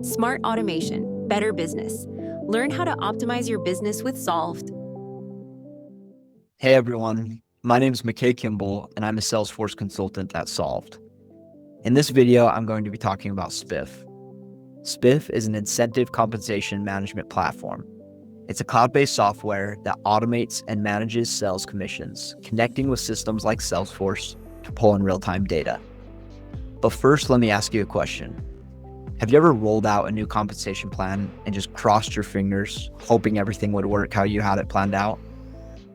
Smart automation, better business. Learn how to optimize your business with Solved. Hey everyone, my name is McKay Kimball and I'm a Salesforce consultant at Solved. In this video, I'm going to be talking about Spiff. Spiff is an incentive compensation management platform. It's a cloud-based software that automates and manages sales commissions, connecting with systems like Salesforce to pull in real-time data. But first, let me ask you a question. Have you ever rolled out a new compensation plan and just crossed your fingers, hoping everything would work how you had it planned out?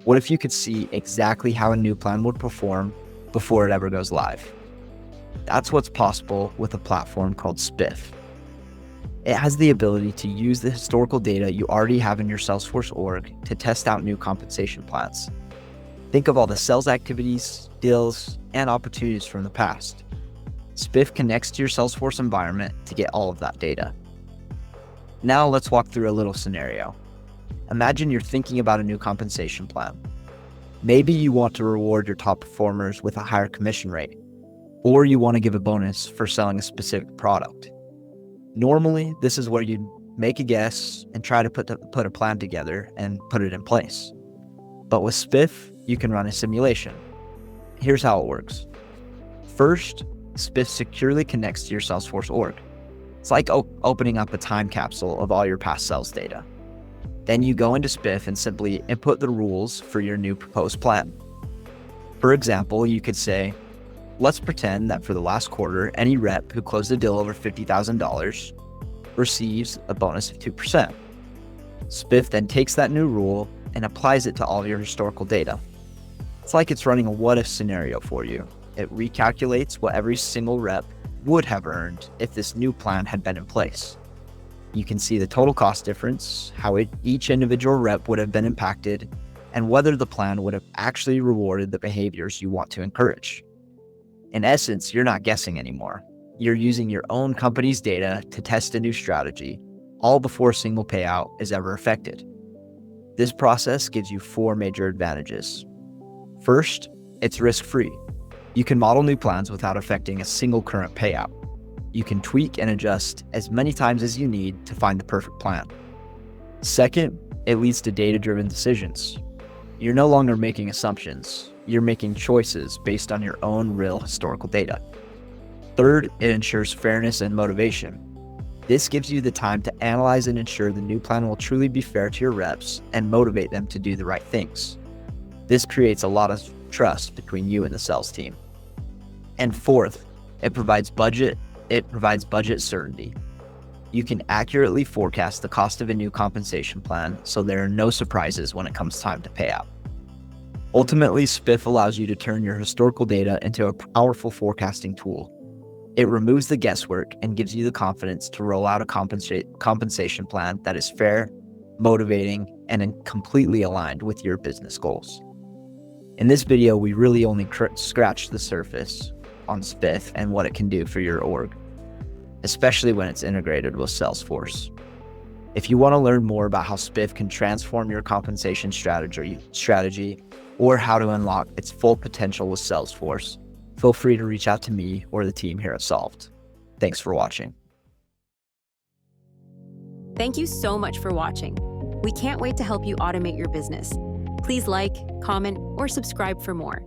What if you could see exactly how a new plan would perform before it ever goes live? That's what's possible with a platform called Spiff. It has the ability to use the historical data you already have in your Salesforce org to test out new compensation plans. Think of all the sales activities, deals, and opportunities from the past. Spiff connects to your Salesforce environment to get all of that data. Now let's walk through a little scenario. Imagine you're thinking about a new compensation plan. Maybe you want to reward your top performers with a higher commission rate, or you want to give a bonus for selling a specific product. Normally, this is where you make a guess and try to put a plan together and put it in place. But with Spiff, you can run a simulation. Here's how it works. First, Spiff securely connects to your Salesforce org. It's like opening up a time capsule of all your past sales data. Then you go into Spiff and simply input the rules for your new proposed plan. For example, you could say, let's pretend that for the last quarter, any rep who closed a deal over $50,000 receives a bonus of 2%. Spiff then takes that new rule and applies it to all your historical data. It's like it's running a what-if scenario for you. It recalculates what every single rep would have earned if this new plan had been in place. You can see the total cost difference, how each individual rep would have been impacted, and whether the plan would have actually rewarded the behaviors you want to encourage. In essence, you're not guessing anymore. You're using your own company's data to test a new strategy, all before a single payout is ever affected. This process gives you 4 major advantages. First, it's risk-free. You can model new plans without affecting a single current payout. You can tweak and adjust as many times as you need to find the perfect plan. Second, it leads to data-driven decisions. You're no longer making assumptions. You're making choices based on your own real historical data. Third, it ensures fairness and motivation. This gives you the time to analyze and ensure the new plan will truly be fair to your reps and motivate them to do the right things. This creates a lot of trust between you and the sales team. And fourth, it provides budget certainty. You can accurately forecast the cost of a new compensation plan, so there are no surprises when it comes time to pay out. Ultimately, Spiff allows you to turn your historical data into a powerful forecasting tool. It removes the guesswork and gives you the confidence to roll out a compensation plan that is fair, motivating, and completely aligned with your business goals. In this video, we really only scratched the surface on Spiff and what it can do for your org, especially when it's integrated with Salesforce. If you want to learn more about how Spiff can transform your compensation strategy or how to unlock its full potential with Salesforce, feel free to reach out to me or the team here at Solved. Thanks for watching. Thank you so much for watching. We can't wait to help you automate your business. Please like, comment, or subscribe for more.